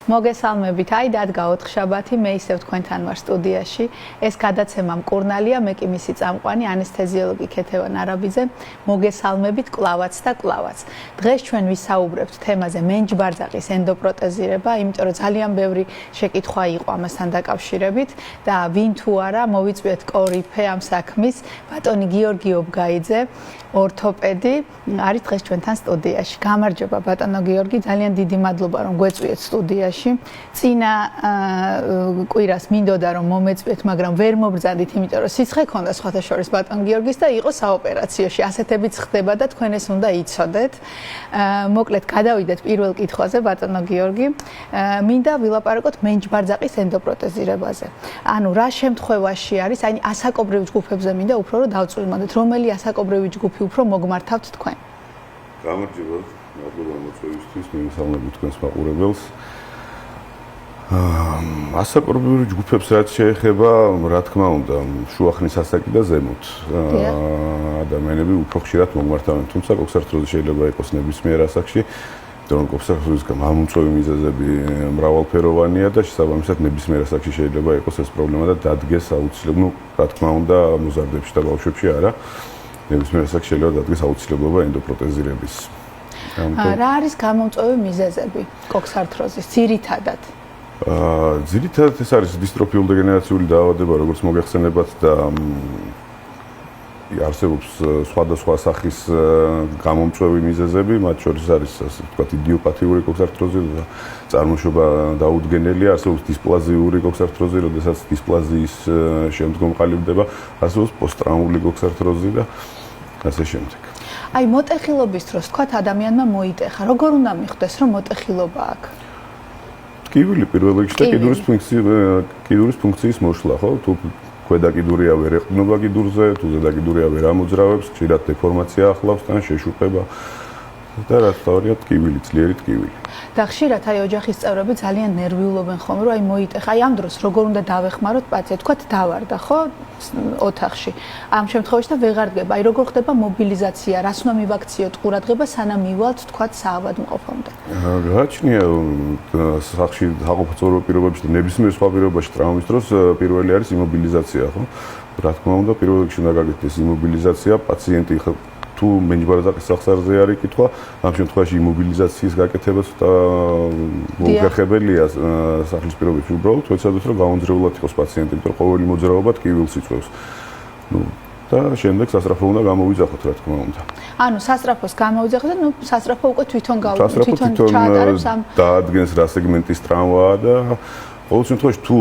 მოგესალმებით, აი დადგა 4 შაბათი, მე ისევ თქვენთან ვარ სტუდიაში. ეს გადაცემა მკურნალია, მე კი მისი წამყვანი ანესთეზიოლოგი ქეთევან არაბიძე. მოგესალმებით კლავაც და კლავაც. დღეს ჩვენ ვისაუბრებთ თემაზე მენჯბარძაყის ენდოპროტეზირება, იმიტომ რომ ძალიან ბევრი შეკითხვა იყო ამასთან დაკავშირებით და ვინ თუ არა მოვიწვიეთ კორიფე ამ საქმის, ბატონი გიორგი ობგაიძე, ორთოპედი, არის დღეს ჩვენთან სტუდიაში. გამარჯობა ბატონო გიორგი, ძალიან დიდი მადლობა რომ გვეწვიეთ სტუდიაში. წინა კვირას მინდოდა რომ მომეწვიეთ, მაგრამ ვერ მობრძანდით, იმიტომ რომ სიცხე ქონდა სხვათა შორის ბატონ გიორგის და იყო საოპერაციოში. ასეთებიც ხდება და თქვენ ეს უნდა იცოდეთ. მოკლედ გადავიდეთ პირველ კითხვაზე ბატონო გიორგი. მინდა ვილაპარაკოთ მენჯბარძაყის ენდოპროტეზირებაზე. ანუ რა შემთხვევაში არის, აი ასაკობრივ ჯგუფებზე მინდა უფრო რომ დავწვიმოდეთ, რომელი ასაკობრივი ჯგუფი უფრო მოგმართავთ თქვენ? გამარჯობა, მადლობა მოწვევისთვის, მივესალმებით თქვენს მაყურებელს. ასაკობრივი ჯგუფებს რაც შეეხება, რა თქმა უნდა, შუახნის ასაკი და ზემოთ ადამიანები უფრო ხშირად მოგმართავენ, თუმცა კოქსარტროზი შეიძლება იყოს ნებისმიერ ასაკში, იმიტომ რომ კოქსარტროზის გამომწვევი მიზეზები მრავალფეროვანია და შესაბამისად ნებისმიერ ასაკში შეიძლება იყოს ეს პრობლემა და დადგეს აუცილებლად, რა თქმა უნდა, მოზარდებში და ბავშვებში არა. ნებისმიერ ასაკში შეიძლება დადგეს აუცილებლობა ენდოპროტეზირების. რა არის გამომწვევი მიზეზები კოქსარტროზის ძირითადად? ძირითადად ეს არის დისტროფიულ დეგენერაციული დაავადება, როგორც მოგეხსენებათ და არსებობს სხვადასხვა სახის გამომწვევი მიზეზები, მათ შორის არის ასე ვთქვათ იდიოპათიური კოქსარტროზი და წარმოშობა დაუდგენელია, არსებობს დისპლაზიური კოქსარტროზი, როდესაც დისპლაზიის შემდგომ ყალიბდება, არსებობს პოსტტრაუმული კოქსარტროზი და ასე შემდეგ. აი მოტეხილობის დროს თქვათ ადამიანმა მოიტეხა, როგორ უნდა მიხვდეს რომ მოტეხილობა აქვს? კიდური პირველ რიგში და კიდურის ფუნქციის მოშლა, ხო? თუ ქვედა კიდურია ვერ ეყრდნობა კიდურზე, თუ ზედა კიდურია ვერ ამოძრავებს, ხშირად დეფორმაცია ახლავს თან შეშუპება და რა თქმა ტკივილი, ძლიერი ტკივილი. და ხშირად აი ოჯახის წევრები ძალიან ნერვიულობენ ხოლმე, რომ აი მოიტეხა, აი ამ დროს როგორ უნდა დავეხმაროთ პაციენტს, თქვათ დავარდა, ხო, ოთახში. ამ შემთხვევაში და ვეღარ დგება, აი როგორ ხდება მობილიზაცია, რას უნდა მივაქციოთ ყურადღება, სანამ მივალთ, თქვათ საავადმყოფომდე. გააჩნია სახში საყოფაცხოვრებო პირობებში და ნებისმიერ სხვა პირობაში ტრავმის დროს პირველი არის იმობილიზაცია, ხო? რა თქმა უნდა, პირველ რიგში უნდა გაკეთდეს იმობილიზაცია, პაციენტი თუ მენჯბარძაყის სახსარზე არის კითხვა, ამ შემთხვევაში იმობილიზაციის გაკეთება ცოტა მოუხერხებელია სახლის პირობებში, უბრალოდ ვეცადოთ რომ გაუნძრეულად იყოს პაციენტი, იმიტომ რომ ყოველი მოძრაობა ტკივილს იწვევს. და შემდეგ სასწრაფო უნდა გამოვიძახოთ, რა თქმა უნდა. ანუ სასწრაფოს გამოვიძახოთ და სასწრაფო უკვე თვითონ ჩაატარებს ამ დაადგენს რა სეგმენტის ტრავმაა და ყოველ შემთხვევაში თუ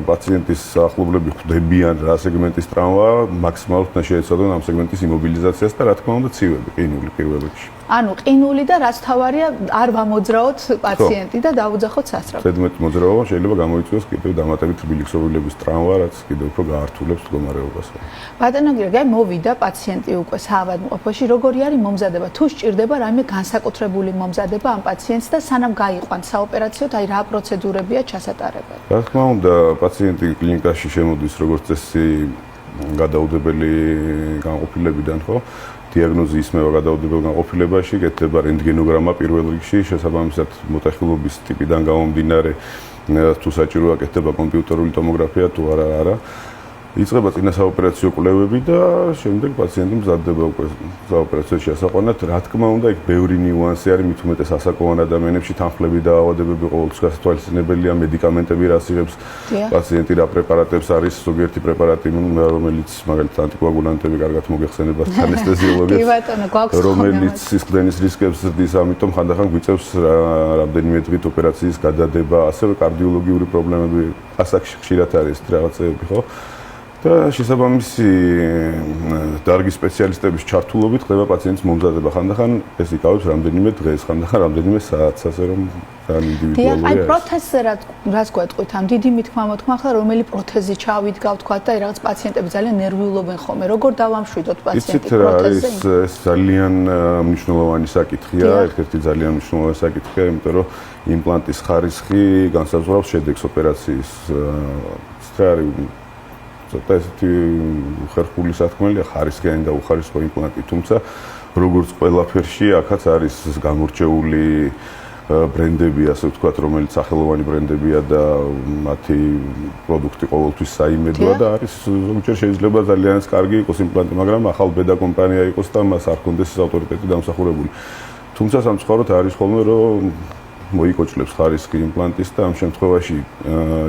პაციენტის ახლობლები ხვდებიან რა სეგმენტის ტრავმა, მაქსიმალურად უნდა შეეცადონ ამ სეგმენტის იმობილიზაციას და რა თქმა უნდა ცივები, ყინული პირველ რიგში. ანუ ყინული და რაც თავარია არ ვამოძრაოთ პაციენტი და დაუძახოთ სასწრაფო. ზედმეტ მოძრაობა შეიძლება გამოიწვიოს კიდევ დამატებით რბილი ქსოვილების ტრავმა, რაც კიდევ უფრო გაართულებს მდგომარეობას. ბატონო გიორგი, მოვიდა პაციენტი უკვე საავადმყოფოში, როგორი არის მომზადება? თუ სჭირდება რაიმე განსაკუთრებული მომზადება ამ პაციენტს და სანამ გაიყვანთ საოპერაციოდ, აი რა პროცედურებია ჩასატარებელი? რა თქმა უნდა, პაციენტი კლინიკაში შემოდის როგორც წესი გადაუდებელი განყოფილებიდან, ხო? დიაგნოზი ისმევა გადაუდებელ განყოფილებაში, კეთდება რენტგენოგრამა პირველ რიგში, შესაბამისად მოტეხილობის ტიპიდან გამომდინარე, თუ საჭიროა კეთდება კომპიუტერული ტომოგრაფია, თუ არა. იწყება წინა საოპერაციო კვლევები და შემდეგ პაციენტი მზადდება უკვე საოპერაციაში ასაყვანად. რა თქმა უნდა, იქ ბევრი ნიუანსი არის, მით უმეტეს ასაკოვან ადამიანებში თანხლები და დაავადებები ყოველთვის გასათვალისწინებელია, მედიკამენტები რას იღებს პაციენტი, რა პრეპარატებს არის, ზოგიერთი პრეპარატი, რომელიც მაგალითად ანტიკოაგულანტები კარგად მოგეხსენებათ ანესთეზიოლოგებს, რომელიც სისხლდენის რისკებს ზრდის, ამიტომ ხანდახან გვიწევს რამდენიმე დღით ოპერაციის გადადება, ასევე კარდიოლოგიური პრობლემები ასაკში ხშირად არის რაღაცეები, ხო? და შესაბამისი დარგის სპეციალისტების ჩართულობით ხდება პაციენტის მომზადება. ხანდახან ეს იკავებს რამდენიმე დღეს, ხანდახან რამდენიმე საათს, ასე რომ ძალიან ინდივიდუალურია. აი პროთეზზე რაც გვეტყვით, ამ დიდი მithმა-მოთქმა ახლა რომელი პროთეზი ჩავიდგავთ, თქვა და რაღაც პაციენტები ძალიან ნერვიულობენ ხოლმე. როგორ დავამშვიდოთ პაციენტი პროთეზზე? ეს ძალიან მნიშვნელოვანი საკითხია, ერთ-ერთი ძალიან მნიშვნელოვანი საკითხია, იმიტომ რომ იმპლანტის ხარისხი განსაზღვრავს შედეგს ოპერაციის. ცოტა ესეთი ხერხული სათქმელია, ხარისხიანი და უხარისხო იმპლანტი, თუმცა როგორც ყველაფერში, აქაც არის გამორჩეული ბრენდები, ასე ვთქვათ, რომელიც სახელოვანი ბრენდებია და მათი პროდუქტი ყოველთვის საიმედოა და არის ზოგჯერ შეიძლება ძალიანაც კარგი იყოს იმპლანტი, მაგრამ ახალ ბედა კომპანია იყოს და მას არ ქონდეს ეს ავტორიტეტი დამსახურებული. თუმცა სამწუხაროდ არის ხოლმე რომ მოიკოჭლებს ხარისხი იმპლანტის და ამ შემთხვევაში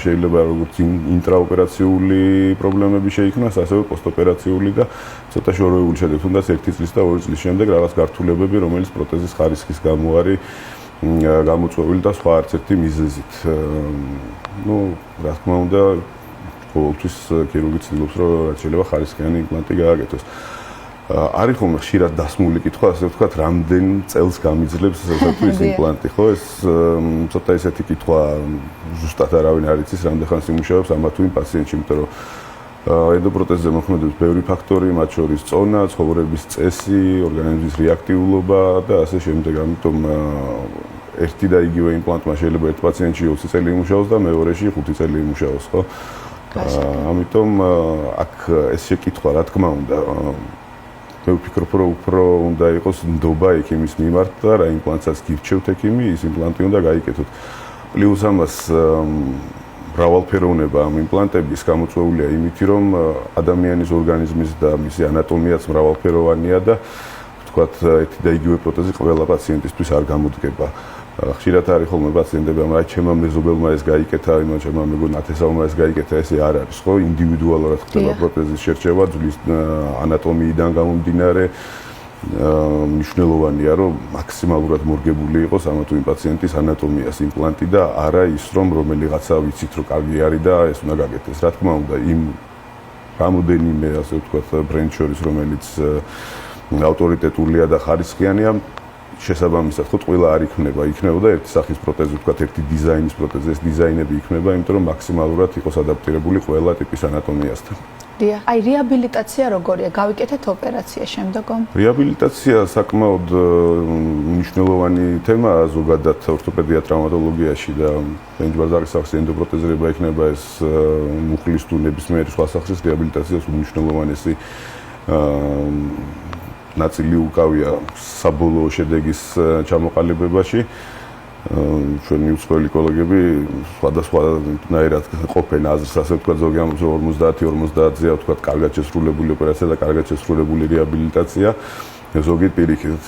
შეიძლება როგორც ინტრაოპერაციული პრობლემები შეიქმნას, ასევე პოსტოპერაციული და ცოტა შორეული შედეგი, თუნდაც 1 წლის და 2 წლის შემდეგ რაღაც გართულებები, რომელიც პროთეზის ხარისხის გამო არის გამოწვეული და სხვა არც ერთი მიზეზით. ნუ, რა თქმა უნდა, ყოველთვის ქირურგი ცდილობს, რომ რაც შეიძლება ხარისხიანი იმპლანტი გააკეთოს. არის ხოლმე ხშირად დასმული კითხვა, ასე ვთქვათ, რამდენ წელს გამიძლებს ეს იმპლანტი, ხო? ეს ცოტა ესეთი კითხვა ზუსტად არავინ არ იცის, რამდენ ხანს იმუშავებს ამა თუ იმ პაციენტში, იმიტომ რომ ენდოპროთეზზე მოქმედებს ბევრი ფაქტორი, მათ შორის წონა, ცხოვრების წესი, ორგანიზმის რეაქტიულობა და ასე შემდეგ. ამიტომ ერთი და იგივე იმპლანტმა შეიძლება ერთ პაციენტში 20 წელი იმუშაოს და მეორეში 5 წელი იმუშაოს, ხო? ამიტომ აქ ეს შეკითხვა, რა თქმა უნდა, მე ვფიქრობ, რომ უფრო უნდა იყოს ნდობა ექიმის მიმართ და რა იმპლანტსაც გირჩევთ ექიმი, ის იმპლანტი უნდა გაიკეთოთ. პლუს ამას მრავალფეროვნება ამ იმპლანტების გამოწვეულია იმითი, რომ ადამიანის ორგანიზმის და მისი ანატომიაც მრავალფეროვანია და ვთქვათ, ერთი და იგივე პროთეზი ყველა პაციენტისთვის არ გამოდგება. ხშირად არის ხოლმე პაციენტები, მაგრამ ჩემმა მეზობელმა ეს გაიკეთა, იმან ჩემმა მეგონა ათესავმა ეს გაიკეთა, ესე არ არის, ხო? ინდივიდუალურად ხდება პროთეზის შერჩევა, ძვლის ანატომიიდან გამომდინარე. მნიშვნელოვანია, რომ მაქსიმალურად მორგებული იყოს ამა თუ იმ პაციენტის ანატომიას იმპლანტი და არა ის, რომ რომელიღაცა ვიცით, რომ კარგი არის და ეს უნდა გაკეთდეს. რა თქმა უნდა, იმ რამოდენიმე, ასე ვთქვათ, ბრენდ შორის, რომელიც ავტორიტეტულია და ხარისხიანია, შესაბამისად, ხო, ყველა არ იქნებოდა ერთი სახის პროთეზი, ვთქვათ, ერთი დიზაინის პროთეზი, ეს დიზაინები იქნება, იმიტომ რომ მაქსიმალურად იყოს ადაპტირებული ყველა ტიპის ანატომიასთან. დიახ, აი რეაბილიტაცია როგორია? გავიკეთეთ ოპერაცია შემდგომ? რეაბილიტაცია საკმაოდ მნიშვნელოვანი თემაა ზოგადად ორთოპედია ტრავმატოლოგიაში და ბენჯბარდარის სახის ენდოპროთეზირება იქნება ეს მუხლის თუ ნებისმიერი სხვა სახის რეაბილიტაციას უმნიშვნელოვანესი ნაწილი უკავია საბოლოო შედეგის ჩამოყალიბებაში. ჩვენი უცხოელი კოლეგები სხვადასხვანაირად ყოფენ აზრს, ასე ვთქვათ, ზოგი ამბობს 50-50-ზე, ვთქვათ, კარგად შესრულებული ოპერაცია და კარგად შესრულებული რეაბილიტაცია. ზოგი პირიქით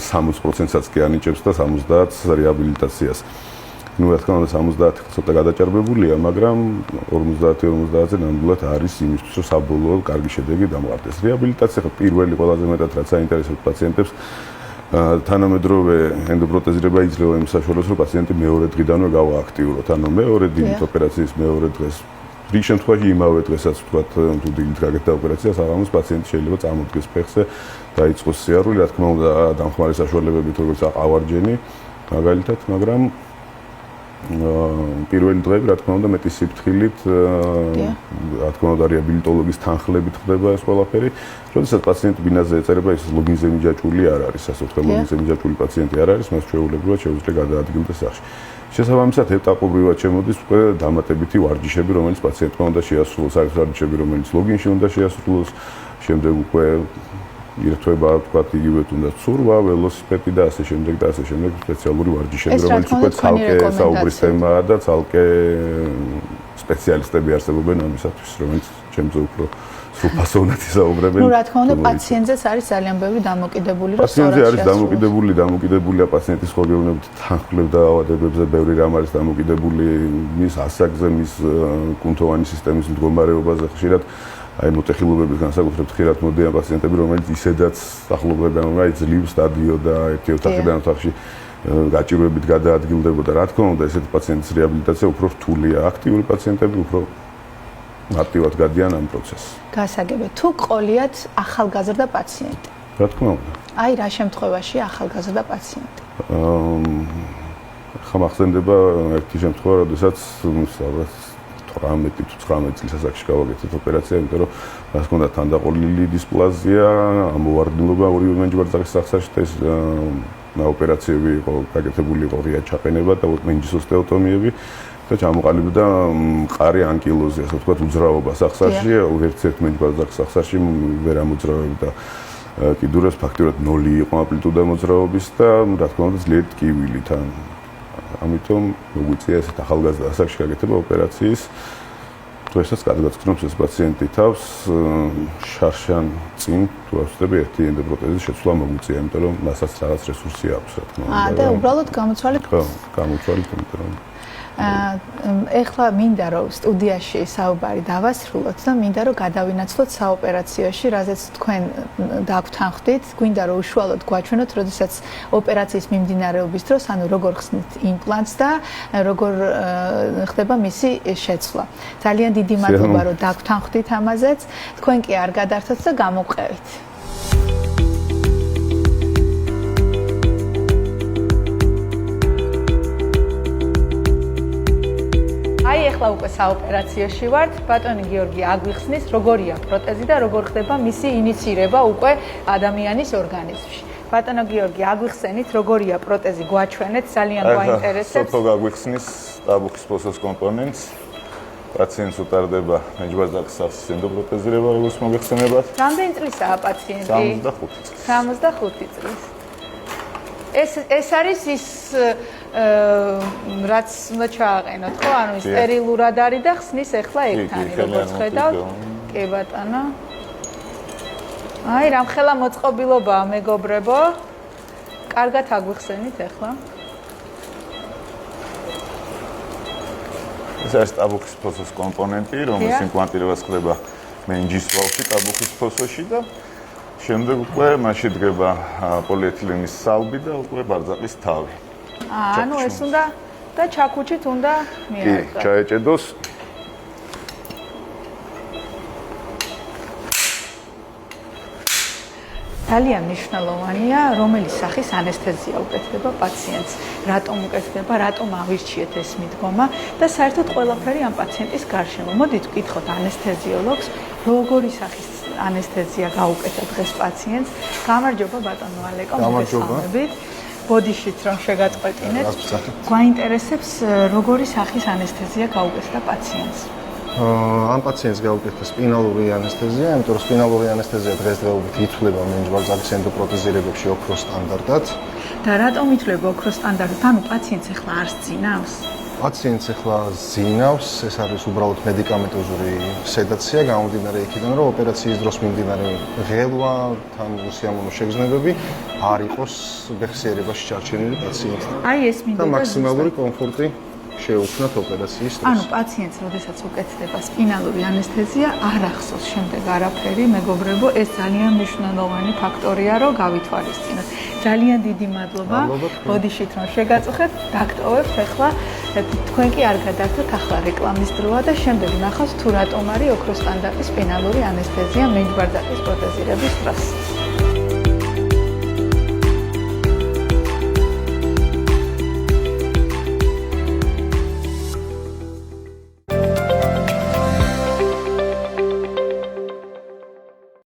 60%-საც კი ანიჭებს და 70%-ს რეაბილიტაციას. ნუ რა თქმა უნდა 70 ცოტა გადაჭარბებულია, მაგრამ 50-50-ზე ნამდვილად არის იმისთვის, რომ საბოლოო კარგი შედეგი დამყარდეს. რეაბილიტაცია პირველი ყველაზე მეტად რაც აინტერესებს პაციენტებს თანამედროვე ენდოპროთეზირება იძლევა იმ საშუალებას, რომ პაციენტი მეორე დღიდანვე გავააქტიუროთ. ანუ მეორე დილით ოპერაციის მეორე დღეს, რიგ შემთხვევაში იმავე დღესაც ვთქვათ, თუ დილით გაკეთდა ოპერაცია, საღამოს პაციენტი შეიძლება წამოდგეს ფეხზე, დაიწყოს სიარული, რა თქმა უნდა, დამხმარე საშუალებებით, როგორც აყავარჯენი, მაგალითად, მაგრამ პირველი დღეები, რა თქმა უნდა, მეტი სიფრთხილით, რა თქმა უნდა, რეაბილიტოლოგის თანხლებით ხდება ეს ყველაფერი. როდესაც პაციენტი ბინაზე ეწერება, ის ლოგინზე მიჯაჭვული არ არის, ასე ვთქვათ, ლოგინზე მიჯაჭვული პაციენტი არ არის, მას ჩვეულებრივად შეუძლია გადაადგილდეს სახში. შესაბამისად, ეტაპობრივად შემოდის უკვე დამატებითი ვარჯიშები, რომელიც პაციენტმა უნდა შეასრულოს, არის ვარჯიშები, რომელიც ლოგინში უნდა შეასრულოს, შემდეგ უკვე ირთვება, ვთქვათ, იგივე თუნდაც ცურვა, ველოსიპედი და ასე შემდეგ და ასე შემდეგ სპეციალური ვარჯიშები, რომელიც უკვე ცალკე საუბრის თემაა და ცალკე სპეციალისტები არსებობენ ამისათვის, რომელიც ჩემზე უფრო სრულფასოვნად ისაუბრებენ. ნუ რა თქმა უნდა, პაციენტზეც არის ძალიან ბევრი დამოკიდებული, რომ პაციენტზე არის დამოკიდებულია პაციენტის ხორგევნებით თანხლებ და ავადებებზე, ბევრი რამ არის დამოკიდებული მის ასაკზე, მის კუნთოვანი სისტემის მდგომარეობაზე, ხშირად აი მოტეხილობების განსაკუთრებით ხშირად მოდიან პაციენტები, რომელიც ისედაც ახლობლებენ, რომ აი ძლივ სტადიო და ერთი ოთახიდან ოთახში გაჭირვებით გადაადგილდებოდა. რა თქმა უნდა, ესეთი პაციენტის რეაბილიტაცია უფრო რთულია. აქტიური პაციენტები უფრო აქტიურად გადიან ამ პროცესს. გასაგებია, თუ ყოლიათ ახალგაზრდა პაციენტი. რა თქმა უნდა. აი რა შემთხვევაში ახალგაზრდა პაციენტი? ხა მახსენდება ერთი შემთხვევა, როდესაც 18 თუ 19 წლის ასაკში გავაკეთეთ ოპერაცია, იმიტომ რომ რა თქმა უნდა თანდაყოლილი დისპლაზია, ამოვარდნილობა ორივე მენჯბარდარის სახსაში და ეს ოპერაციები იყო გაკეთებული, იყო ღია ჩაყენება და მენჯის ოსტეოტომიები და ჩამოყალიბდა მყარი ანკილოზი, ასე ვთქვათ, უძრაობა სახსაში, ერთ-ერთ მენჯბარდარის სახსაში ვერ ამოძრავებდა კიდურებს, ფაქტიურად 0 იყო ამპლიტუდა მოძრაობის და რა თქმა უნდა ძლიერ ტკივილით. ამიტომ მოგვიწია ესეთ ახალგაზრდა ასაკში გაკეთება ოპერაციის. დღესაც გადაგაცნობს ეს პაციენტი თავს შარშან წინ თუ ავსწრები ერთი ენდოპროტეზის შეცვლა მოგვიწია, იმიტომ რომ მასაც რაღაც რესურსი აქვს, რა თქმა უნდა. და უბრალოდ გამოცვალეთ. ხო, გამოცვალეთ, იმიტომ რომ ეხლა მინდა რომ სტუდიაში საუბარი დავასრულოთ და მინდა რომ გადავინაცვლოთ საოპერაციოში, რაზეც თქვენ დაგვთანხმდით, გვინდა რომ უშუალოდ გვაჩვენოთ, როდესაც ოპერაციის მიმდინარეობის დროს, ანუ როგორ ხსნით იმპლანტს და როგორ ხდება მისი შეცვლა. ძალიან დიდი მადლობა რომ დაგვთანხმდით ამაზეც. თქვენ კი არ გადართოთ და გამოვყევით. ახლა უკვე საოპერაციოში ვართ. ბატონი გიორგი აგვიხსნის, როგორია პროტეზი და როგორ ხდება მისი ინიცირება უკვე ადამიანის ორგანიზმში. ბატონო გიორგი, აგვიხსენით, როგორია პროტეზი, გვაჩვენეთ, ძალიან გვაინტერესებს. სოფო გაგვიხსნის აბუხის ფოსოს კომპონენტს. პაციენტს უტარდება მეჯბარძაკის სახის ენდოპროტეზირება, როგორც მოგეხსენებათ. რამდენი წლისაა პაციენტი? 65 წლის. 65 წლის. ეს არის ის რაც უნდა ჩააყენოთ, ხო? ანუ სტერილურად არის და ხსნის ახლა ეგთანი, როგორც ხედავთ. კი ბატონო. აი, რამხელა მოწყობილობაა, მეგობრებო. კარგად აგვიხსენით ახლა. ეს არის ტაბუქის ფოსოს კომპონენტი, რომელიც იმპლანტირებას ხდება მენჯის ვალში, ტაბუქის ფოსოში და შემდეგ უკვე მასში დგება პოლიეთილენის სალბი და უკვე ბარძაყის თავი. ანუ ეს უნდა და ჩაქუჩით უნდა მიიღოს. კი, ჩაეჭედოს. ძალიან მნიშვნელოვანია, რომელი სახის ანესთეზია უკეთდება პაციენტს, რატომ უკეთდება, რატომ ავირჩიეთ ეს მიდგომა და საერთოდ ყველაფერი ამ პაციენტის გარშემო. მოდით ვკითხოთ ანესთეზიოლოგს, როგორი სახის ანესთეზია გაუკეთა დღეს პაციენტს. გამარჯობა ბატონო ალეკო, მოგესალმებით. ბოდიშით რომ შეგაწყვეტინეთ. გვაინტერესებს როგორი სახის ანესთეზია გაუკეთა პაციენტს. ამ პაციენტს გაუკეთა სპინალური ანესთეზია, იმიტომ რომ სპინალური ანესთეზია დღესდღეობით ითვლება მენჯბარძაკის ენდოპროტეზირებებში ოქროს სტანდარტად. და რატომ ითვლება ოქროს სტანდარტად? ანუ პაციენტს ახლა არ სძინავს? პაციენტს ახლა ზინავს, ეს არის უბრალოდ მედიკამენტოზური სედაცია, გამომდინარე იქიდან, რომ ოპერაციის დროს მიმდინარე ღელვა, თან უსიამოვნო შეგრძნებები არ იყოს ბეხსიერებაში ჩარჩენილი პაციენტს. აი ეს მინდა და მაქსიმალური კომფორტი შეუქმნათ ოპერაციის დროს. ანუ პაციენტს, როდესაც უკეთდება სპინალური ანესთეზია, არ ახსოვს შემდეგ არაფერი, მეგობრებო, ეს ძალიან მნიშვნელოვანი ფაქტორია, რომ გავითვალისწინოთ. ძალიან დიდი მადლობა. ბოდიშით რომ შეგაწუხეთ, დაგტოვებთ ახლა თქვენ კი არ გადართოთ, ახლა რეკლამის დროა და შემდეგ ნახავთ თუ რატომ არის ოქროს სტანდარტის სპინალური ანესთეზია მეჯბარძაკის პროტეზირების დროს.